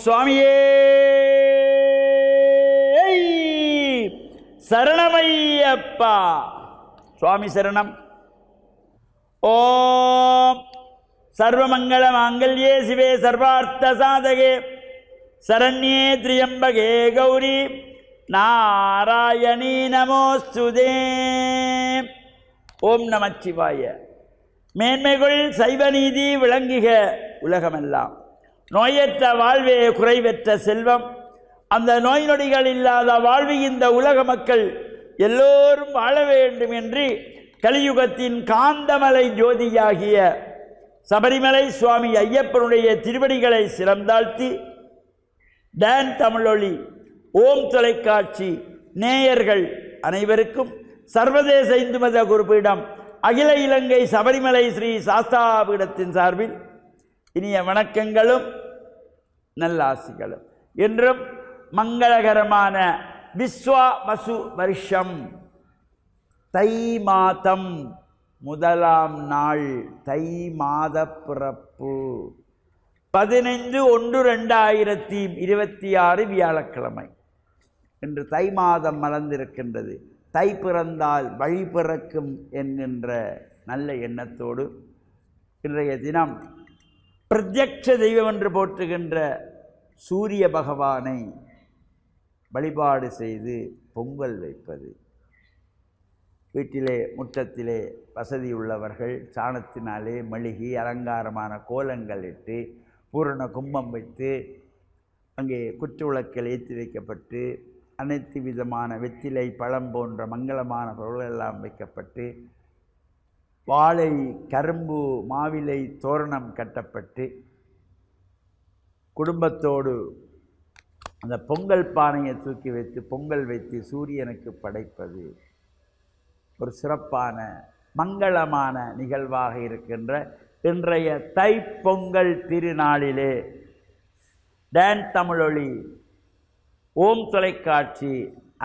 சுவாமியே சரணமையப்பா. சுவாமி சரணம். ஓம் சர்வமங்கள மாங்கல்யே சிவே சர்வார்த்த சாதகே சரண்யே திரியம்பகே கௌரி நாராயணீ நமோஸ்துதே. ஓம் நமச்சிவாய. மேன்மைகள் சைவ நீதி விளங்குக உலகமெல்லாம். நோயற்ற வாழ்வே குறைவற்ற செல்வம். அந்த நோய் நொடிகள் இல்லாத வாழ்வு இந்த உலக மக்கள் எல்லோரும் வாழ வேண்டும் என்று கலியுகத்தின் காந்தமலை ஜோதியாகிய சபரிமலை சுவாமி ஐயப்பனுடைய திருவடிகளை சிறந்தாழ்த்தி டான் தமிழொலி ஓம் தொலைக்காட்சி நேயர்கள் அனைவருக்கும் சர்வதேச இந்து மத குருபீடம் அகில இலங்கை சபரிமலை ஸ்ரீ சாஸ்தாபீடத்தின் சார்பில் இனிய வணக்கங்களும் நல்லாசிகளும். என்றும் மங்களகரமான விஸ்வாவசு வருஷம் தை மாதம் முதலாம் நாள், தை மாத பிறப்பு 15/1/2026 வியாழக்கிழமை. இன்று தை மாதம் மலர்ந்திருக்கின்றது. தை பிறந்தால் வழி பிறக்கும் என்கின்ற நல்ல எண்ணத்தோடு இன்றைய தினம் பிரத்யக்ஷ தெய்வம் என்று போற்றுகின்ற சூரிய பகவானை வழிபாடு செய்து பொங்கல் வைப்பது. வீட்டிலே முற்றத்திலே வசதி உள்ளவர்கள் சாணத்தினாலே மெழுகி அலங்காரமான கோலங்கள் இட்டு பூரண கும்பம் வைத்து அங்கே குற்று விளக்கில் ஏற்றி வைக்கப்பட்டு அனைத்து விதமான வெற்றிலை பழம் போன்ற மங்களமான பொருள்கள் எல்லாம் வைக்கப்பட்டு வாழை கரும்பு மாவிலை தோரணம் கட்டப்பட்டு குடும்பத்தோடு அந்த பொங்கல் பானையை தூக்கி வைத்து பொங்கல் வைத்து சூரியனுக்கு படைப்பது ஒரு சிறப்பான மங்களமான நிகழ்வாக இருக்கின்ற இன்றைய தைப்பொங்கல் திருநாளிலே டான் தமிழொலி ஓம் தொலைக்காட்சி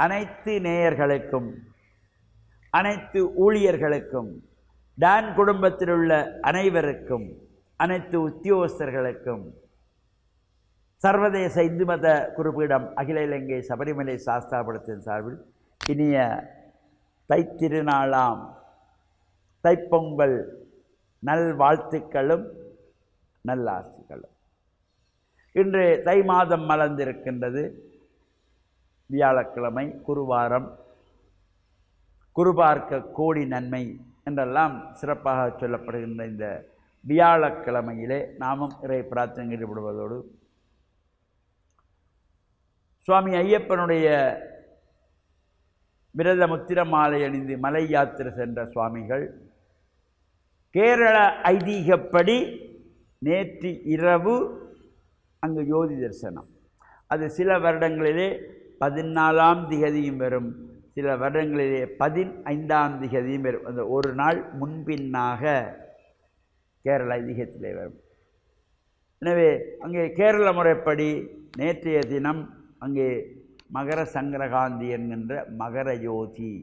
அனைத்து நேயர்களுக்கும் அனைத்து ஊழியர்களுக்கும் டான் குடும்பத்தில் உள்ள அனைவருக்கும் அனைத்து உத்தியோகஸ்தர்களுக்கும் சர்வதேச இந்து மத குருபீடம் அகில இலங்கை சபரிமலை சாஸ்தாபீடத்தின் சார்பில் இனிய தைத்திருநாளாம் தைப்பொங்கல் நல்வாழ்த்துக்களும் நல்லாசிகளும். இன்று தை மாதம் மலர்ந்திருக்கின்றது. வியாழக்கிழமை, குருவாரம், குருபார்க்க கோடி நன்மை என்றெல்லாம் சிறப்பாக சொல்லப்படுகின்ற இந்த வியாழக்கிழமையிலே நாமும் இறை பிரார்த்தனை ஈடுபடுவதோடு சுவாமி ஐயப்பனுடைய விரத முத்திர மாலை அணிந்து மலை யாத்திரை சென்ற சுவாமிகள் கேரள ஐதீகப்படி நேற்று இரவு அங்கு ஜோதி தரிசனம். அது சில வருடங்களிலே 14ஆம் திகதியும் வரும், சில வருடங்களிலே 15ஆம் திகதியும் வரும். அந்த ஒரு நாள் முன்பின்னாக கேரள ஐதீகத்திலே வரும். எனவே அங்கே கேரள முறைப்படி நேற்றைய தினம் அங்கே மகர சங்கரகாந்தி என்கின்ற மகர ஜோதி,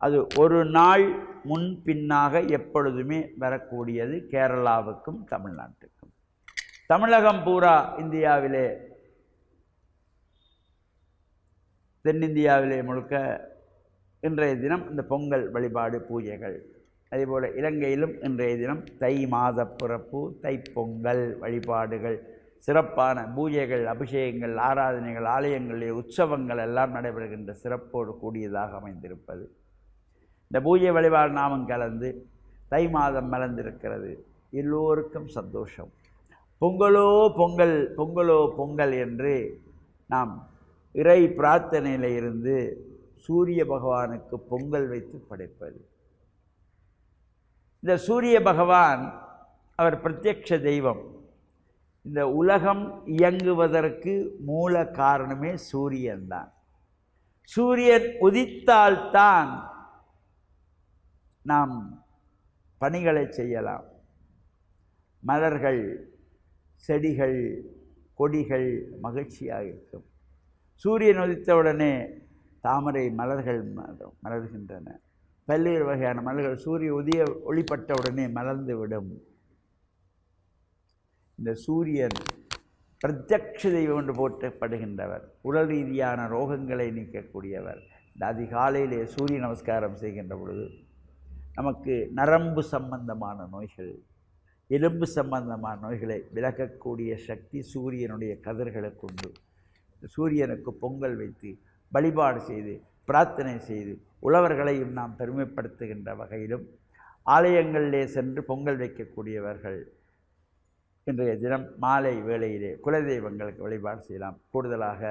அது ஒரு நாள் முன்பின்னாக எப்பொழுதுமே வரக்கூடியது கேரளாவுக்கும் தமிழ்நாட்டுக்கும். தமிழகம் பூரா இந்தியாவிலே தென்னிந்தியாவிலே முழுக்க இன்றைய தினம் இந்த பொங்கல் வழிபாடு பூஜைகள். அதேபோல் இலங்கையிலும் இன்றைய தினம் தை மாத பிறப்பு தைப்பொங்கல் வழிபாடுகள், சிறப்பான பூஜைகள், அபிஷேகங்கள், ஆராதனைகள், ஆலயங்களிலே உற்சவங்கள் எல்லாம் நடைபெறுகின்ற சிறப்போடு கூடியதாக அமைந்திருப்பது. இந்த பூஜை வழிபாடு நாமும் கலந்து தை மாதம் மலர்ந்திருக்கிறது. எல்லோருக்கும் சந்தோஷம். பொங்கலோ பொங்கல், பொங்கலோ பொங்கல் என்று நாம் இறை பிரார்த்தனையில் இருந்து சூரிய பகவானுக்கு பொங்கல் வைத்து படைப்பது. இந்த சூரிய பகவான் அவர் பிரத்யக்ஷ தெய்வம். இந்த உலகம் இயங்குவதற்கு மூல காரணமே சூரியன்தான். சூரியன் உதித்தால்தான் நாம் பணிகளை செய்யலாம். மலர்கள், செடிகள், கொடிகள் மகிழ்ச்சியாக இருக்கும். சூரியன் உதித்தவுடனே தாமரை மலர்கள் மலர்கின்றன. பல்வேறு வகையான மலர்கள் சூரிய உதய ஒளிப்பட்டவுடனே மலர்ந்து விடும். இந்த சூரியன் பிரத்யக்ஷ தெய்வம் என்று போற்றப்படுகின்றவர், உடல் ரீதியான ரோகங்களை நீக்கக்கூடியவர். இந்த அதிகாலையிலே சூரிய நமஸ்காரம் செய்கின்ற பொழுது நமக்கு நரம்பு சம்பந்தமான நோய்கள், எலும்பு சம்பந்தமான நோய்களை விலக்கக்கூடிய சக்தி சூரியனுடைய கதிர்களுக்கு உண்டு. சூரியனுக்கு பொங்கல் வைத்து வழிபாடு செய்து பிரார்த்தனை செய்து உழவர்களையும் நாம் பெருமைப்படுத்துகின்ற வகையிலும் ஆலயங்களிலே சென்று பொங்கல் வைக்கக்கூடியவர்கள் இன்றைய தினம் மாலை வேளையிலே குலதெய்வங்களுக்கு வழிபாடு செய்யலாம். கூடுதலாக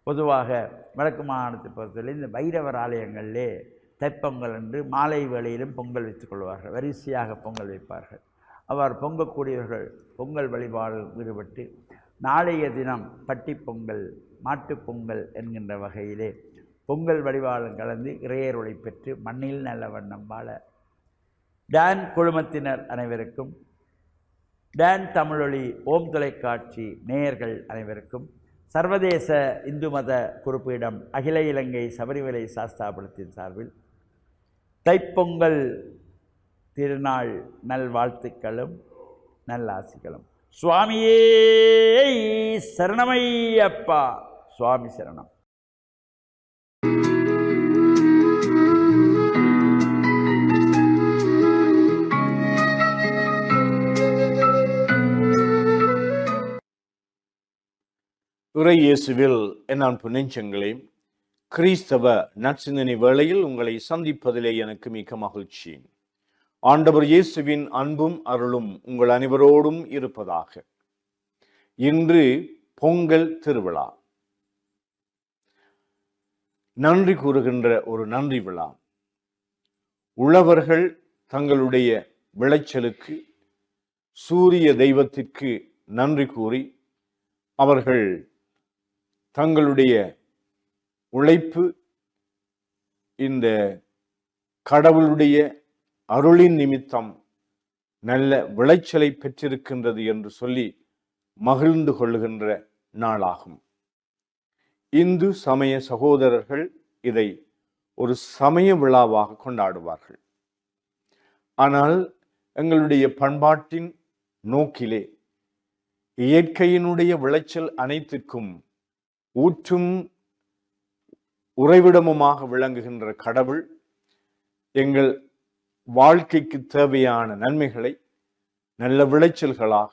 பொதுவாக வடக்கு மாகாணத்தை பொறுத்தவரை இந்த வைரவர் ஆலயங்களிலே தைப்பொங்கல் என்று மாலை வேளையிலும் பொங்கல் வைத்துக் கொள்வார்கள், வரிசையாக பொங்கல் வைப்பார்கள். அவ்வாறு பொங்கக்கூடியவர்கள் பொங்கல் வழிபாடு ஈடுபட்டு நாளைய தினம் பட்டி பொங்கல், மாட்டுப்பொங்கல் என்கின்ற வகையிலே பொங்கல் வழிபாடு கலந்து இறையருளை பெற்று மண்ணில் நல்ல வண்ணம் வாழ டான் குழுமத்தினர் அனைவருக்கும், டான் தமிழொலி ஓம் தொலைக்காட்சி நேயர்கள் அனைவருக்கும், சர்வதேச இந்து மத குறிப்பீடம் அகில இலங்கை சபரிமலை சாஸ்தாபனத்தின் சார்பில் தைப்பொங்கல் திருநாள் நல்வாழ்த்துக்களும் நல்லாசிகளும். சுவாமியே சரணமையப்பா, சுவாமி சரணம். இறை இயேசுவில் என் அன்பு நெஞ்சங்களே, கிறிஸ்தவ நற்சிந்தனை வேளையில் உங்களை சந்திப்பதிலே எனக்கு மிக மகிழ்ச்சி. ஆண்டவர் இயேசுவின் அன்பும் அருளும் உங்கள் அனைவரோடும் இருப்பதாக. இன்று பொங்கல் திருவிழா, நன்றி கூறுகின்ற ஒரு நன்றி விழா. உழவர்கள் தங்களுடைய விளைச்சலுக்கு சூரிய தெய்வத்திற்கு நன்றி கூறி அவர்கள் தங்களுடைய உழைப்பு இந்த கடவுளுடைய அருளின் நிமித்தம் நல்ல விளைச்சலை பெற்றிருக்கின்றது என்று சொல்லி மகிழ்ந்து கொள்ளுகின்ற நாளாகும். இந்து சமய சகோதரர்கள் இதை ஒரு சமய விழாவாக கொண்டாடுவார்கள். ஆனால் எங்களுடைய பண்பாட்டின் நோக்கிலே இயற்கையினுடைய விளைச்சல் அனைத்திற்கும் ஊற்றும் உறைவிடமுமாக விளங்குகின்ற கடவுள் எங்கள் வாழ்க்கைக்கு தேவையான நன்மைகளை நல்ல விளைச்சல்களாக,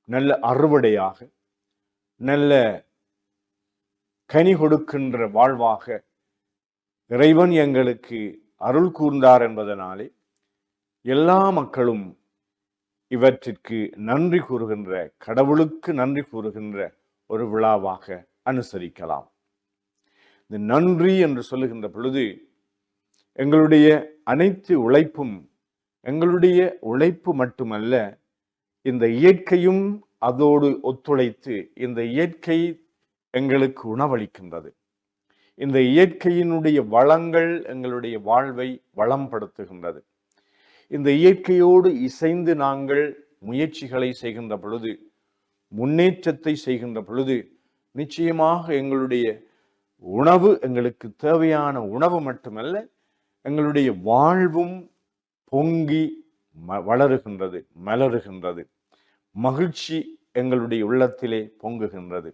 நல்ல அறுவடையாக, நல்ல கனி கொடுக்கின்ற வாழ்வாக இறைவன் எங்களுக்கு அருள் கூர்ந்தார் என்பதனாலே எல்லா மக்களும் இவற்றிற்கு நன்றி கூறுகின்ற, கடவுளுக்கு நன்றி கூறுகின்ற ஒரு விழாவாக அனுசரிக்கலாம். இந்த நன்றி என்று சொல்லுகின்ற பொழுது எங்களுடைய அனைத்து உழைப்பும், எங்களுடைய உழைப்பு மட்டுமல்ல, இந்த இயற்கையும் அதோடு ஒத்துழைத்து இந்த இயற்கை எங்களுக்கு உணவளிக்கின்றது. இந்த இயற்கையினுடைய வளங்கள் எங்களுடைய வாழ்வை வளம்படுத்துகின்றது. இந்த இயற்கையோடு இசைந்து நாங்கள் முயற்சிகளை செய்கின்ற பொழுது, முன்னேற்றத்தை செய்கின்ற பொழுது நிச்சயமாக எங்களுடைய உணவு, எங்களுக்கு தேவையான உணவு மட்டுமல்ல, எங்களுடைய வாழ்வும் பொங்கி வளருகின்றது, மலருகின்றது. மகிழ்ச்சி எங்களுடைய உள்ளத்திலே பொங்குகின்றது.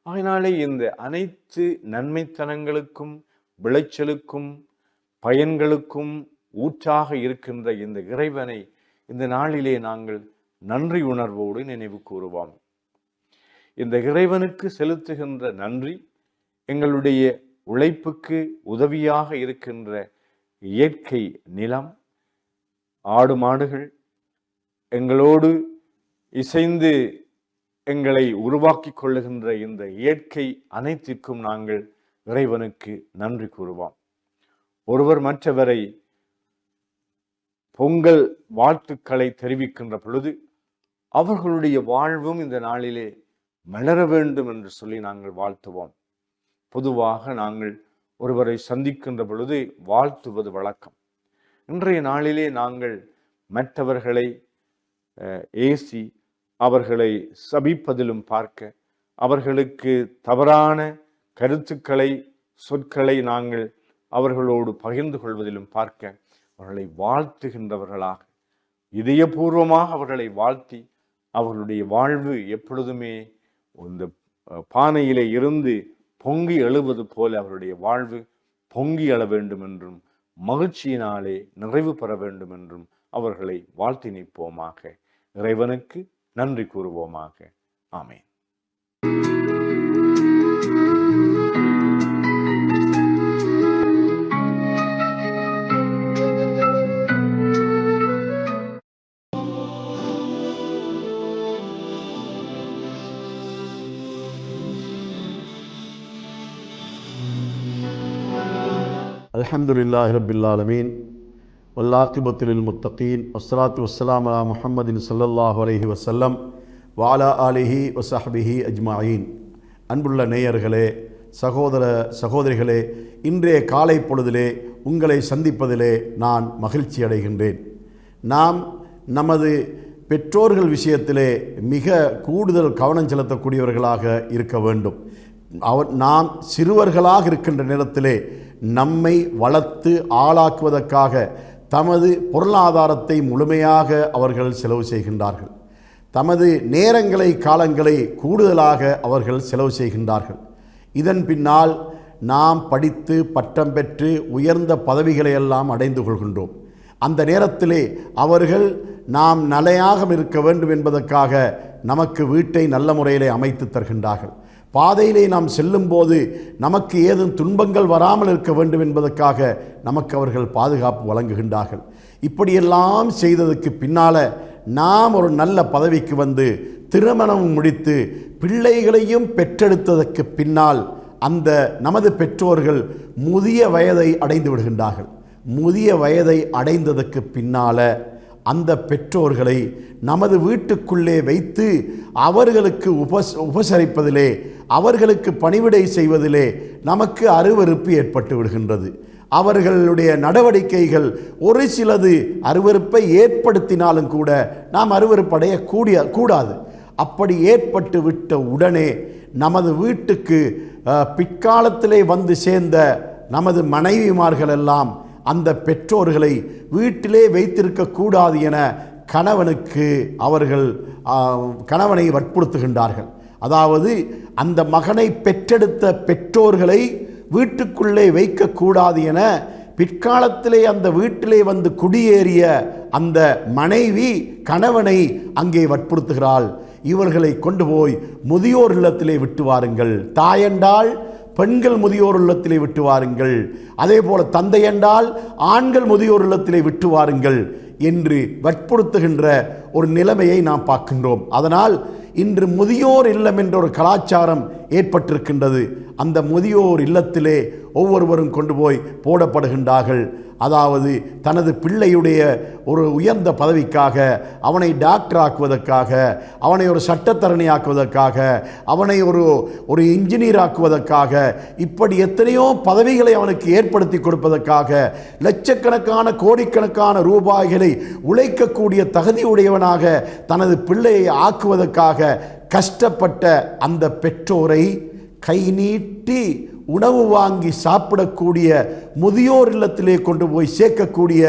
அதனாலே இந்த அனைத்து நன்மைத்தனங்களுக்கும் விளைச்சலுக்கும் பயன்களுக்கும் ஊற்றாக இருக்கின்ற இந்த இறைவனை இந்த நாளிலே நாங்கள் நன்றி உணர்வோடு நினைவு கூறுவோம். இந்த இறைவனுக்கு செலுத்துகின்ற நன்றி எங்களுடைய உழைப்புக்கு உதவியாக இருக்கின்ற இயற்கை நிலம், ஆடு மாடுகள், எங்களோடு இசைந்து எங்களை உருவாக்கி கொள்ளுகின்ற இந்த இயற்கை அனைத்திற்கும் நாங்கள் இறைவனுக்கு நன்றி கூறுவோம். ஒருவர் மற்றவரை பொங்கல் வாழ்த்துக்களை தெரிவிக்கின்ற பொழுது அவர்களுடைய வாழ்வும் இந்த நாளிலே மலர வேண்டும் என்று சொல்லி நாங்கள் வாழ்த்துவோம். பொதுவாக நாங்கள் ஒருவரை சந்திக்கின்ற பொழுது வாழ்த்துவது வழக்கம். இன்றைய நாளிலே நாங்கள் மற்றவர்களை ஏசி அவர்களை சபிப்பதிலும் பார்க்க, அவர்களுக்கு தவறான கருத்துக்களை, சொற்களை நாங்கள் அவர்களோடு பகிர்ந்து கொள்வதிலும் பார்க்க, அவர்களை வாழ்த்துகின்றவர்களாக, இதயபூர்வமாக அவர்களை வாழ்த்தி அவர்களுடைய வாழ்வு எப்பொழுதுமே இந்த பானையிலே இருந்து பொங்கி எழுவது போல அவருடைய வாழ்வு பொங்கி எழ வேண்டும் என்றும் மகிழ்ச்சியினாலே நிறைவு பெற வேண்டும் என்றும் அவர்களை வாழ்த்தி நிற்போமாக. இறைவனுக்கு நன்றி கூறுவோமாக. ஆமென். அல்ஹம்துலில்லாஹி ரப்பில் ஆலமீன் வல்லாகிபத்து லில் முத்தகீன் வஸ்ஸலாத்து வஸ்ஸலாமு அலா முஹம்மதின் ஸல்லல்லாஹு அலைஹி வஸல்லம் வ அலா ஆலிஹி வஸஹ்பிஹி அஜ்மஈன். அன்புள்ள நேயர்களே, சகோதரிகளே, இன்றைய காலை பொழுதிலே உங்களை சந்திப்பதிலே நான் மகிழ்ச்சி அடைகின்றேன். நாம் நமது பெற்றோர்கள் விஷயத்திலே மிக கூடுதல் கவனம் செலுத்தக்கூடியவர்களாக இருக்க வேண்டும். நாம் சிறுவர்களாக இருக்கின்ற நேரத்திலே நம்மை வளர்த்து ஆளாக்குவதற்காக தமது பொருளாதாரத்தை முழுமையாக அவர்கள் செலவு செய்கின்றார்கள். தமது நேரங்களை காலங்களை கூடுதலாக அவர்கள் செலவு செய்கின்றார்கள். இதன் பின்னால் நாம் படித்து பட்டம் பெற்று உயர்ந்த பதவிகளை எல்லாம் அடைந்து கொள்கின்றோம். அந்த நேரத்திலே அவர்கள் நாம் நிலையாக இருக்க வேண்டும் என்பதற்காக நமக்கு வீட்டை நல்ல முறையிலே அமைத்து தருகின்றார்கள். பாதையிலே நாம் செல்லும்போது நமக்கு ஏதும் துன்பங்கள் வராமல் இருக்க வேண்டும் என்பதற்காக நமக்கு அவர்கள் பாதுகாப்பு வழங்குகின்றார்கள். இப்படியெல்லாம் செய்ததுக்கு பின்னால் நாம் ஒரு நல்ல பதவிக்கு வந்து திருமணம் முடித்து பிள்ளைகளையும் பெற்றெடுத்ததற்கு பின்னால் அந்த நமது பெற்றோர்கள் முதிய வயதை அடைந்து விடுகின்றார்கள். முதிய வயதை அடைந்ததற்கு பின்னால் அந்த பெற்றோர்களை நமது வீட்டுக்குள்ளே வைத்து அவர்களுக்கு உபசரிப்பதிலே, அவர்களுக்கு பணிவிடை செய்வதிலே நமக்கு அருவருப்பு ஏற்பட்டு விடுகின்றது. அவர்களுடைய நடவடிக்கைகள் ஒரு சிலது அருவருப்பை ஏற்படுத்தினாலும் கூட நாம் அருவருப்படைய கூடாது. அப்படி ஏற்பட்டு விட்ட உடனே நமது வீட்டுக்கு பிற்காலத்திலே வந்து சேர்ந்த நமது மனைவிமார்கள் எல்லாம் அந்த பெற்றோர்களை வீட்டிலே வைத்திருக்கக்கூடாது என கணவனை வற்புறுத்துகின்றார்கள். அதாவது அந்த மகனை பெற்றெடுத்த பெற்றோர்களை வீட்டுக்குள்ளே வைக்கக்கூடாது என பிற்காலத்திலே அந்த வீட்டிலே வந்து குடியேறிய அந்த மனைவி கணவனை அங்கே வற்புறுத்துகிறாள். இவர்களை கொண்டு போய் முதியோர் இல்லத்திலே விட்டு வாருங்கள், தாயென்றால் பெண்கள் முதியோர் இல்லத்திலே விட்டு வாருங்கள், அதே போல தந்தை என்றால் ஆண்கள் முதியோர் இல்லத்திலே விட்டு வாருங்கள் என்று வற்புறுத்துகின்ற ஒரு நிலைமையை நாம் பார்க்கின்றோம். அதனால் இன்று முதியோர் இல்லம் என்ற ஒரு கலாச்சாரம் ஏற்பட்டிருக்கின்றது. அந்த முதியோர் இல்லத்திலே ஒவ்வொருவரும் கொண்டு போய் போடப்படுகின்றார்கள். அதாவது தனது பிள்ளையுடைய ஒரு உயர்ந்த பதவிக்காக, அவனை டாக்டர் ஆக்குவதற்காக, அவனை ஒரு சட்டத்தரணி ஆக்குவதற்காக, அவனை ஒரு இன்ஜினியர் ஆக்குவதற்காக, இப்படி எத்தனையோ பதவிகளை அவனுக்கு ஏற்படுத்தி கொடுப்பதற்காக லட்சக்கணக்கான கோடிக்கணக்கான ரூபாய்களை உழைக்கக்கூடிய தகுதியுடையவனாக தனது பிள்ளையை ஆக்குவதற்காக கஷ்டப்பட்ட அந்த பெற்றோரை கை நீட்டி உணவு வாங்கி சாப்பிடக்கூடிய முதியோர் இல்லத்திலே கொண்டு போய் சேர்க்கக்கூடிய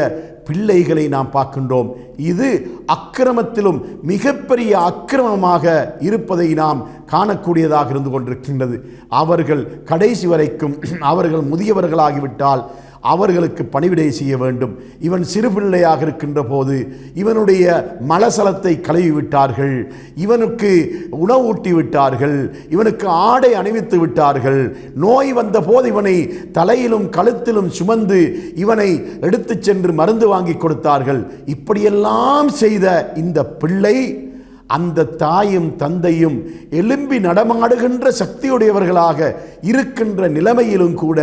பிள்ளைகளை நாம் பார்க்கின்றோம். இது அக்கிரமத்திலும் மிகப்பெரிய அக்கிரமமாக இருப்பதை நாம் காணக்கூடியதாக இருந்து கொண்டிருக்கின்றது. அவர்கள் கடைசி வரைக்கும் அவர்கள் முதியவர்களாகிவிட்டால் அவர்களுக்கு பணிவிடை செய்ய வேண்டும். இவன் சிறு பிள்ளையாக இருக்கின்ற போது இவனுடைய மலசலத்தை கழுவி விட்டார்கள், இவனுக்கு உணவு ஊட்டி விட்டார்கள், இவனுக்கு ஆடை அணிவித்து விட்டார்கள். நோய் வந்த போது இவனை தலையிலும் கழுத்திலும் சுமந்து இவனை எடுத்து சென்று மருந்து வாங்கி கொடுத்தார்கள். இப்படியெல்லாம் செய்த இந்த பிள்ளை அந்த தாயும் தந்தையும் எழும்பி நடமாடுகின்ற சக்தியுடையவர்களாக இருக்கின்ற நிலைமையிலும் கூட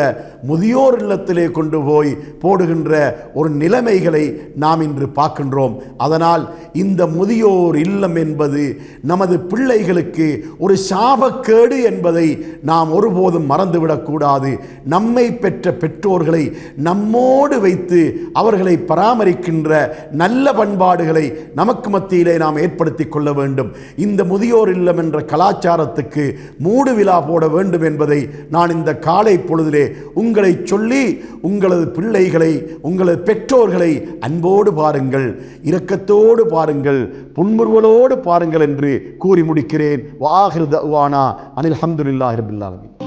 முதியோர் இல்லத்திலே கொண்டு போய் போடுகின்ற ஒரு நிலைமைகளை நாம் இன்று பார்க்கின்றோம். அதனால் இந்த முதியோர் இல்லம் என்பது நமது பிள்ளைகளுக்கு ஒரு சாபக்கேடு என்பதை நாம் ஒருபோதும் மறந்துவிடக்கூடாது. நம்மை பெற்ற பெற்றோர்களை நம்மோடு வைத்து அவர்களை பராமரிக்கின்ற நல்ல பண்பாடுகளை நமக்கு மத்தியிலே நாம் ஏற்படுத்தி கொள்ள வேண்டும். இந்த முதியோர் இல்லம் என்ற கலாச்சாரத்துக்கு மூடு விழா போட வேண்டும் என்பதை நான் இந்த காலை பொழுதிலே தர்மங்களை சொல்லி உங்களது பிள்ளைகளை, உங்களது பெற்றோர்களை அன்போடு பாருங்கள், இரக்கத்தோடு பாருங்கள், புன்முறுவலோடு பாருங்கள் என்று கூறி முடிக்கிறேன். வாஹிரு தஅவானா அனில் ஹம்துலில்லாஹி ரப்பில் ஆலமீன்.